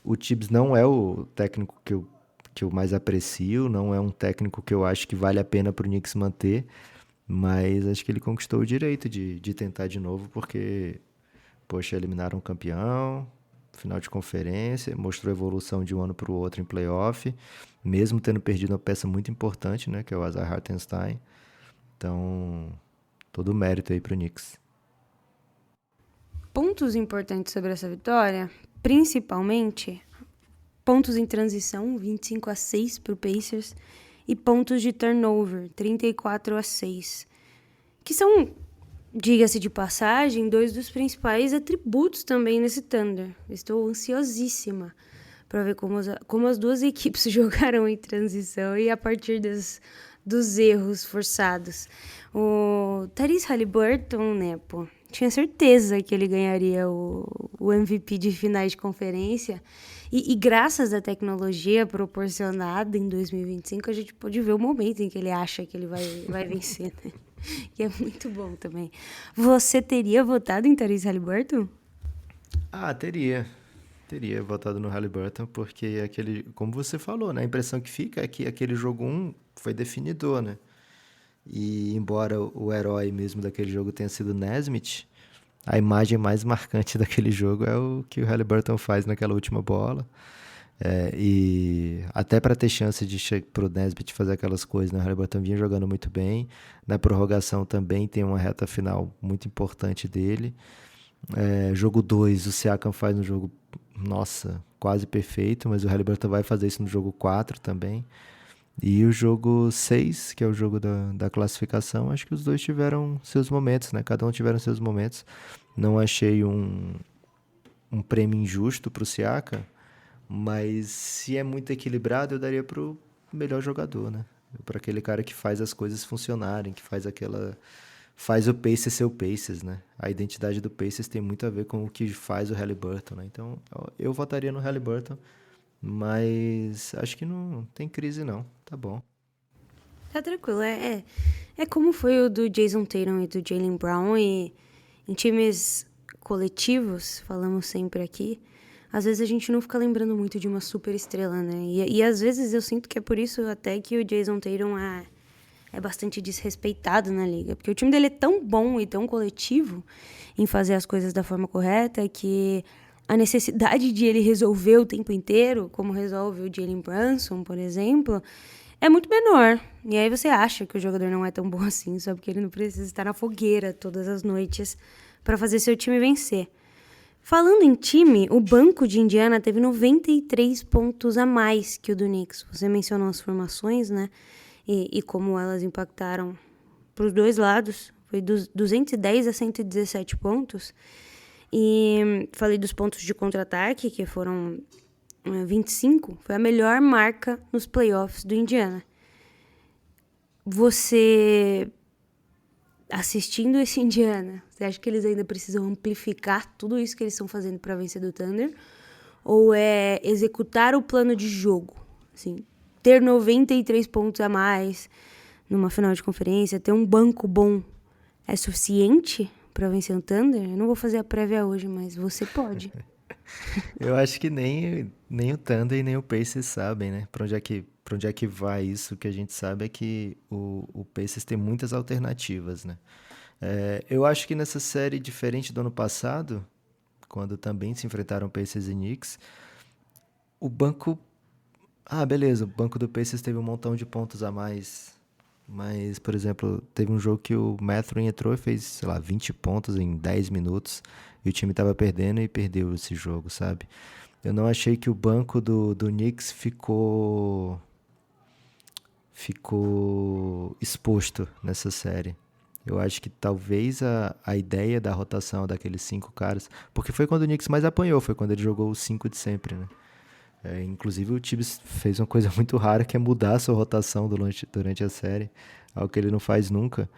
O Tibbs não é o técnico que eu mais aprecio, não é um técnico que eu acho que vale a pena pro Knicks manter, mas acho que ele conquistou o direito de tentar de novo, porque, poxa, eliminaram um campeão, final de conferência, mostrou evolução de um ano para o outro em playoff, mesmo tendo perdido uma peça muito importante, né, que é o Isaiah Hartenstein. Então, todo o mérito aí pro Knicks. Pontos importantes sobre essa vitória, principalmente pontos em transição, 25-6 para o Pacers, e pontos de turnover, 34-6, que são, diga-se de passagem, 2 dos principais atributos também nesse Thunder. Estou ansiosíssima para ver como as duas equipes jogaram em transição e a partir dos erros forçados. O Tyrese Haliburton, né, pô, tinha certeza que ele ganharia o MVP de finais de conferência. E graças à tecnologia proporcionada em 2025, a gente pode ver o momento em que ele acha que ele vai vencer, né? Que é muito bom também. Você teria votado em Tyrese Haliburton? Ah, teria votado no Haliburton, porque como você falou, né? A impressão que fica é que aquele jogo 1 foi definidor, né? E embora o herói mesmo daquele jogo tenha sido Nesmith, a imagem mais marcante daquele jogo é o que o Haliburton faz naquela última bola. E até para ter chance de pro Nesmith fazer aquelas coisas, né? O Haliburton vinha jogando muito bem. Na prorrogação também tem uma reta final muito importante dele. Jogo 2, o Siakam faz um jogo, nossa, quase perfeito, mas o Haliburton vai fazer isso no jogo 4 também. E o jogo 6, que é o jogo da classificação, acho que os dois tiveram seus momentos, né? Cada um tiveram seus momentos. Não achei um prêmio injusto pro Siakam, mas se é muito equilibrado, eu daria pro melhor jogador, né? Para aquele cara que faz as coisas funcionarem, que faz o Pacers ser o Pacers, né? A identidade do Pacers tem muito a ver com o que faz o Haliburton, né? Então, eu votaria no Haliburton, mas acho que não tem crise, não. Tá bom. Tá tranquilo. É como foi o do Jason Tatum e do Jaylen Brown, e em times coletivos, falamos sempre aqui, às vezes a gente não fica lembrando muito de uma super estrela, né? E às vezes eu sinto que é por isso até que o Jason Tatum é bastante desrespeitado na liga, porque o time dele é tão bom e tão coletivo em fazer as coisas da forma correta que a necessidade de ele resolver o tempo inteiro, como resolve o Jalen Brunson, por exemplo, é muito menor. E aí você acha que o jogador não é tão bom assim, só porque ele não precisa estar na fogueira todas as noites para fazer seu time vencer. Falando em time, o banco de Indiana teve 93 pontos a mais que o do Knicks. Você mencionou as formações, né? E como elas impactaram para os dois lados. Foi 210 a 117 pontos. E falei dos pontos de contra-ataque, que foram 25. Foi a melhor marca nos playoffs do Indiana. Você, assistindo esse Indiana, você acha que eles ainda precisam amplificar tudo isso que eles estão fazendo para vencer do Thunder? Ou é executar o plano de jogo? Assim, ter 93 pontos a mais numa final de conferência, ter um banco bom é suficiente para vencer o Thunder? Eu não vou fazer a prévia hoje, mas você pode. Eu acho que nem o Thunder e nem o Pacers sabem, né? Pra onde é que vai isso? O que a gente sabe é que o Pacers tem muitas alternativas, né? Eu acho que nessa série, diferente do ano passado, quando também se enfrentaram Pacers e Knicks, o banco Ah, beleza, o banco do Pacers teve um montão de pontos a mais. Mas, por exemplo, teve um jogo que o Mathurin entrou e fez, sei lá, 20 pontos em 10 minutos. E o time tava perdendo e perdeu esse jogo, sabe? Eu não achei que o banco do Knicks ficou exposto nessa série. Eu acho que talvez a ideia da rotação daqueles 5 caras. Porque foi quando o Knicks mais apanhou, foi quando ele jogou os 5 de sempre, né? Inclusive o Tibbs fez uma coisa muito rara que é mudar a sua rotação durante a série, algo que ele não faz nunca,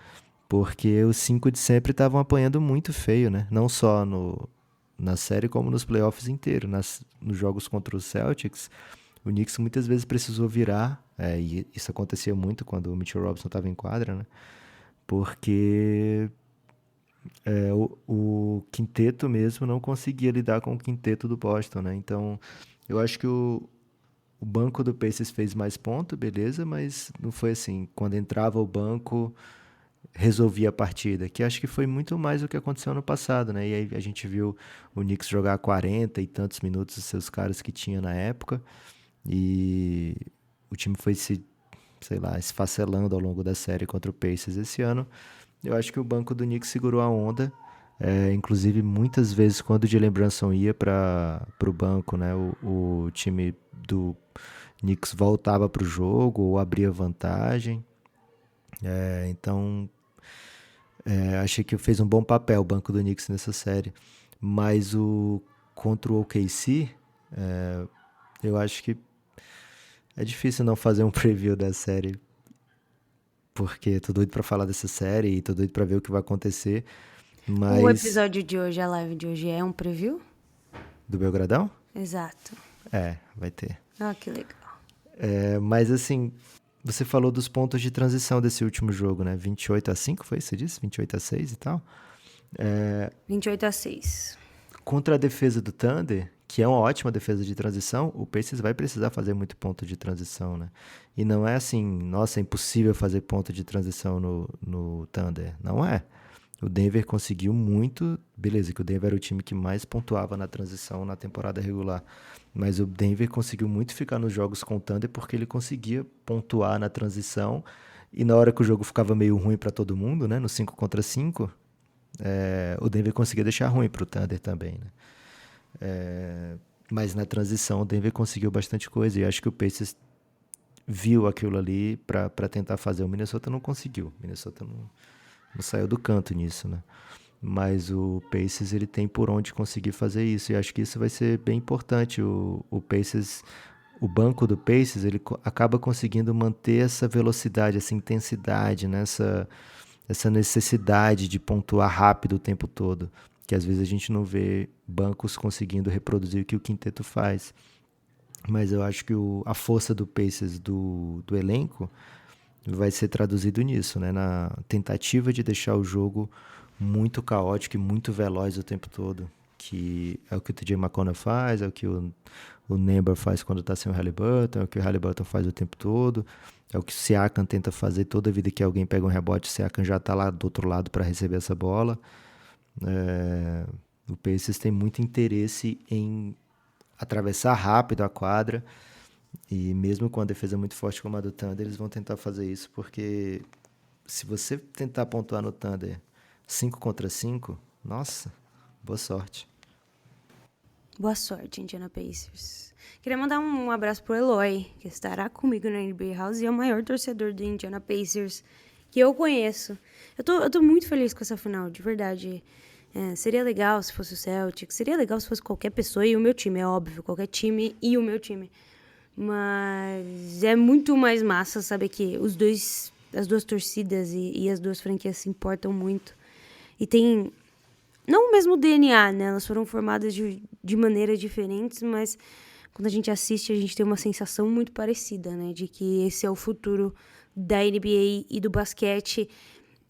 porque os 5 de sempre estavam apanhando muito feio, né? Não só na série como nos playoffs inteiros. Nos jogos contra os Celtics, o Knicks muitas vezes precisou virar, e isso acontecia muito quando o Mitchell Robinson estava em quadra, né? Porque o quinteto mesmo não conseguia lidar com o quinteto do Boston, né? Então, eu acho que o banco do Pacers fez mais ponto, beleza, mas não foi assim. Quando entrava o banco, resolvia a partida, que acho que foi muito mais o que aconteceu no passado, né? E aí a gente viu o Knicks jogar 40 e tantos minutos os seus caras que tinha na época, e o time foi sei lá, esfacelando ao longo da série contra o Pacers esse ano. Eu acho que o banco do Knicks segurou a onda. Inclusive, muitas vezes, quando o Jalen Brunson ia para o banco, né, o time do Knicks voltava para o jogo ou abria vantagem. Então, achei que fez um bom papel o banco do Knicks nessa série. Mas contra o OKC, eu acho que é difícil não fazer um preview da série, porque tô doido pra falar dessa série e tô doido pra ver o que vai acontecer. O Mas episódio de hoje, a live de hoje, é um preview? do Belgradão? Exato. Vai ter. Ah, que legal. Mas assim, você falou dos pontos de transição desse último jogo, né? 28-5, foi isso que você disse? 28-6 e tal. 28-6. Contra a defesa do Thunder, que é uma ótima defesa de transição, o Pacers vai precisar fazer muito ponto de transição, né? E não é assim, nossa, é impossível fazer ponto de transição no Thunder. Não é. O Denver conseguiu muito, beleza, que o Denver era o time que mais pontuava na transição na temporada regular, mas o Denver conseguiu muito ficar nos jogos com o Thunder porque ele conseguia pontuar na transição, e na hora que o jogo ficava meio ruim para todo mundo, né, no 5 contra 5, o Denver conseguia deixar ruim pro Thunder também, né? Mas na transição o Denver conseguiu bastante coisa, e acho que o Pacers viu aquilo ali para tentar fazer. O Minnesota não conseguiu. O Minnesota não saiu do canto nisso, né? Mas o Pacers, ele tem por onde conseguir fazer isso, e acho que isso vai ser bem importante. O Pacers, o banco do Pacers, ele acaba conseguindo manter essa velocidade, essa intensidade, né? Essa necessidade de pontuar rápido o tempo todo, que às vezes a gente não vê bancos conseguindo reproduzir o que o quinteto faz. Mas eu acho que a força do Pacers, do elenco, vai ser traduzido nisso, né? Na tentativa de deixar o jogo muito caótico e muito veloz o tempo todo, que é o que o TJ McConnell faz, é o que o Nemba faz quando tá sem o Haliburton, é o que o Haliburton faz o tempo todo, é o que o Siakam tenta fazer toda vida que alguém pega um rebote, o Siakam já tá lá do outro lado para receber essa bola. O Pacers tem muito interesse em atravessar rápido a quadra, e mesmo com a defesa muito forte como a do Thunder, eles vão tentar fazer isso, porque se você tentar pontuar no Thunder 5 contra 5, nossa, boa sorte. Boa sorte, Indiana Pacers. Queria mandar um abraço pro Eloy, que estará comigo na NBA House e é o maior torcedor do Indiana Pacers que eu conheço. Eu tô muito feliz com essa final, de verdade. Seria legal se fosse o Celtics, seria legal se fosse qualquer pessoa e o meu time, é óbvio, qualquer time e o meu time. Mas é muito mais massa saber que as duas torcidas e as duas franquias se importam muito. E tem, não o mesmo DNA, né? Elas foram formadas de maneiras diferentes, mas quando a gente assiste, a gente tem uma sensação muito parecida, né? De que esse é o futuro da NBA e do basquete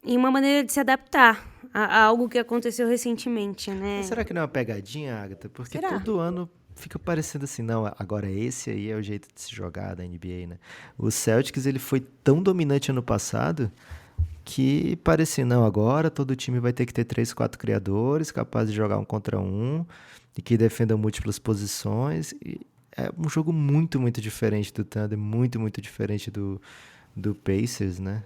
em uma maneira de se adaptar a algo que aconteceu recentemente, né? Mas será que não é uma pegadinha, Agatha? Porque Será? todo ano fica parecendo assim, não, agora esse aí é o jeito de se jogar da NBA, né? O Celtics, ele foi tão dominante ano passado que parecia, não, agora todo time vai ter que ter 3, 4 criadores capazes de jogar um contra um e que defendam múltiplas posições. E é um jogo muito, muito diferente do Thunder, muito, muito diferente do Pacers, né?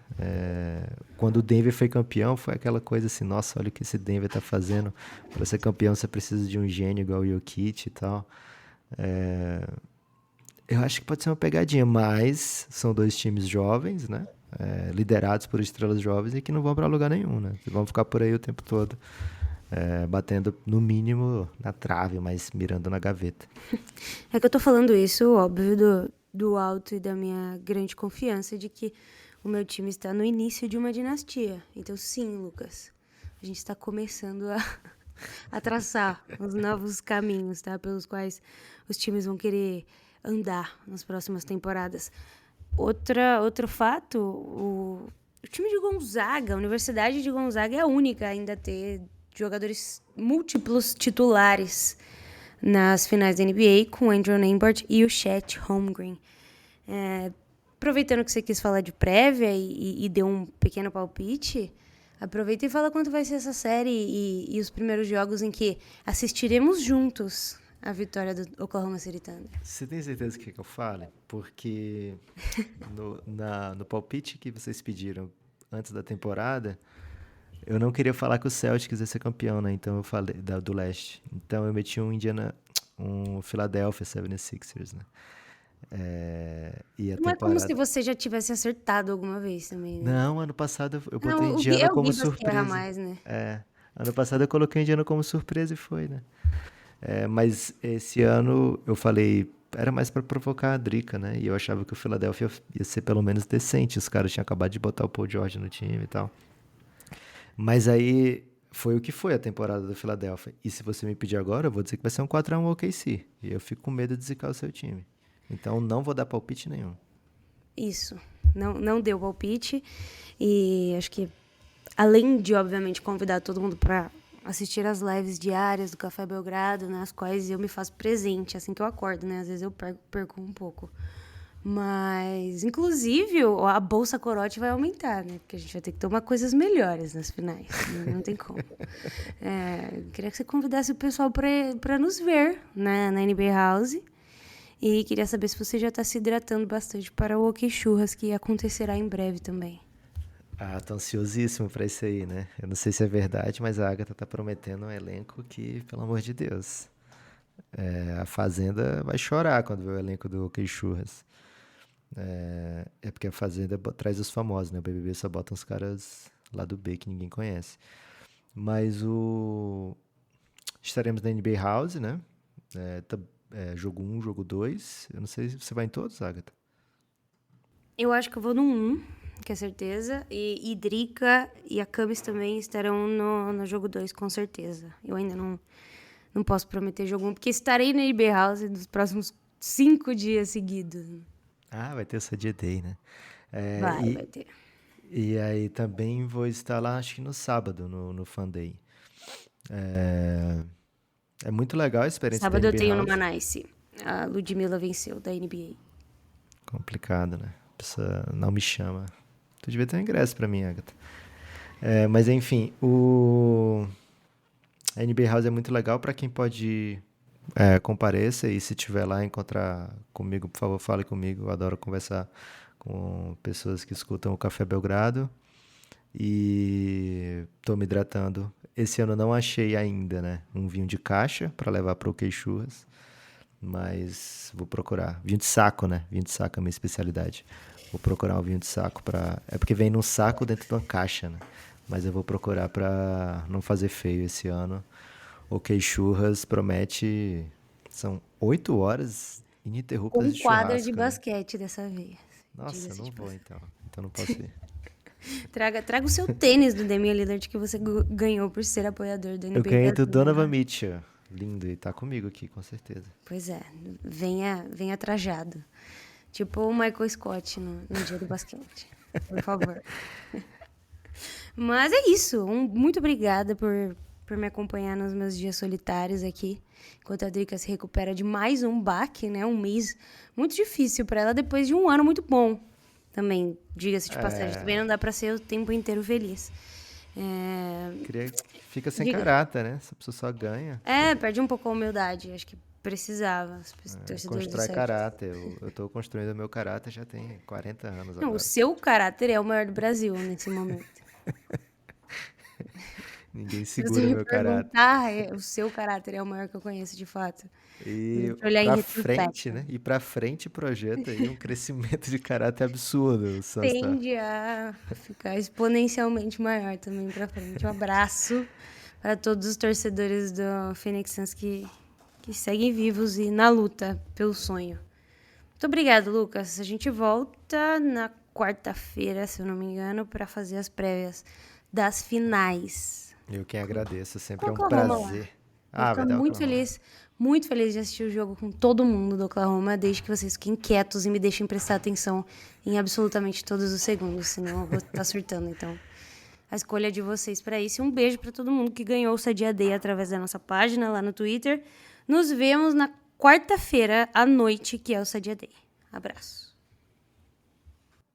Quando o Denver foi campeão, foi aquela coisa assim, nossa, olha o que esse Denver tá fazendo. Para ser campeão, você precisa de um gênio igual o Jokic e tal. Eu acho que pode ser uma pegadinha, mas são dois times jovens, né? Liderados por estrelas jovens e que não vão para lugar nenhum, né? Vão ficar por aí o tempo todo, batendo no mínimo na trave, mas mirando na gaveta. É que eu tô falando isso, óbvio, do alto e da minha grande confiança de que o meu time está no início de uma dinastia. Então, sim, Lucas, a gente está começando a traçar os novos caminhos, tá? Pelos quais os times vão querer andar nas próximas temporadas. Outro fato, o time de Gonzaga, a Universidade de Gonzaga é a única a ainda ter jogadores múltiplos titulares nas finais da NBA, com o Andrew Nembhard e o Chet Holmgren. Aproveitando que você quis falar de prévia e deu um pequeno palpite, aproveita e fala quanto vai ser essa série e os primeiros jogos em que assistiremos juntos a vitória do Oklahoma City Thunder. Você tem certeza que eu fale? Porque no palpite que vocês pediram antes da temporada, eu não queria falar que o Celtics ia ser campeão, né? Então eu falei do leste. Então eu meti um Philadelphia 76ers, né? E a Não é como se temporada... você já tivesse acertado alguma vez também, né? Não, ano passado eu botei Não, Indiana o como Gibas que erra surpresa. mais, né? Ano passado eu coloquei Indiana como surpresa e foi, né? Mas esse ano eu falei, era mais pra provocar a Drica, né? E eu achava que o Philadelphia ia ser pelo menos decente. Os caras tinham acabado de botar o Paul George no time e tal. Mas aí foi o que foi a temporada do Philadelphia. E se você me pedir agora, eu vou dizer que vai ser um 4-1 OKC. E eu fico com medo de zicar o seu time. Então não vou dar palpite nenhum. Isso. Não deu palpite. E acho que, além de, obviamente, convidar todo mundo para assistir as lives diárias do Café Belgrado, nas quais eu me faço presente assim que eu acordo, né? Às vezes eu perco um pouco. Mas, inclusive, a bolsa corote vai aumentar, né? Porque a gente vai ter que tomar coisas melhores nas finais. Não tem como. Queria que você convidasse o pessoal para nos ver, né, na NBA House. E queria saber se você já está se hidratando bastante para o OK Churras, que acontecerá em breve também. Tô ansiosíssimo pra isso aí, né? Eu não sei se é verdade, mas a Agatha tá prometendo um elenco que, pelo amor de Deus, a Fazenda vai chorar quando vê o elenco do OK Churras. Porque a Fazenda traz os famosos, né? O BBB só bota uns caras lá do B que ninguém conhece. Mas estaremos na NBA House, né? Jogo 1, jogo 2. Eu não sei se você vai em todos, Agatha. Eu acho que eu vou no 1, que é certeza. E Drica e a Camis também estarão no jogo 2, com certeza. Eu ainda não posso prometer jogo 1, porque estarei na NBA House nos próximos 5 dias seguidos. Vai ter o Sadia Day, né? Vai ter. E aí também vou estar lá, acho que no sábado, no Fan Day. É muito legal a experiência Sábado da eu NBA tenho no House. Manice. A Ludmilla venceu da NBA. Complicado, né? A pessoa não me chama. Tu devia ter um ingresso pra mim, Agatha. Mas enfim, a NBA House é muito legal pra quem pode compareça, e se tiver lá encontrar comigo, por favor, fale comigo. Eu adoro conversar com pessoas que escutam o Café Belgrado. E tô me hidratando. Esse ano não achei ainda, né, um vinho de caixa pra levar pro OK Churras, mas vou procurar. Vinho de saco, né? Vinho de saco é a minha especialidade. Vou procurar um vinho de saco é porque vem num saco dentro de uma caixa, né? Mas eu vou procurar pra não fazer feio esse ano. OK Churras promete... São 8 horas ininterruptas de Com quadra churrasco, de né? basquete dessa vez. Nossa, Diga-se não de vou passagem. então. Então não posso ir. Traga o seu tênis do Damian Lillard que você ganhou por ser apoiador do NBA. Eu ganhei do das Donovan Minas. Mitchell. Lindo, e tá comigo aqui, com certeza. Pois é, venha trajado. Tipo o Michael Scott no dia do basquete. Por favor. Mas é isso. Muito obrigada por me acompanhar nos meus dias solitários aqui. Enquanto a Drica se recupera de mais um baque, né? Um mês muito difícil pra ela, depois de um ano muito bom. Também, diga-se de passagem, também não dá pra ser o tempo inteiro feliz. Fica sem Diga. caráter, né? Essa pessoa só ganha. Perde um pouco a humildade. Acho que Precisava. Os torcedores do Constrói Celtics. caráter. Eu tô construindo o meu caráter já tem 40 anos Não, o agora. seu caráter é o maior do Brasil nesse momento. Ninguém Se você segura me meu caráter. perguntar, o seu caráter é o maior que eu conheço de fato. Se a E gente olhar em pra retrospecto. frente, né? E pra frente projeta aí um crescimento de caráter absurdo. O Suns tá. Tende a ficar exponencialmente maior também pra frente. Um abraço para todos os torcedores do Phoenix Suns que seguem vivos e na luta pelo sonho. Muito obrigado, Lucas. A gente volta na quarta-feira, se eu não me engano, para fazer as prévias das finais. Eu quem agradeço. Sempre é um Oklahoma lá. prazer. Vou Vai ficar dar muito Oklahoma. muito feliz de assistir o jogo com todo mundo do Oklahoma, desde que vocês fiquem quietos e me deixem prestar atenção em absolutamente todos os segundos, senão eu vou estar surtando. Então, a escolha de vocês para isso. E um beijo para todo mundo que ganhou o Sadia Day através da nossa página lá no Twitter. Nos vemos na quarta-feira à noite, que é o Sadia Day. Abraço.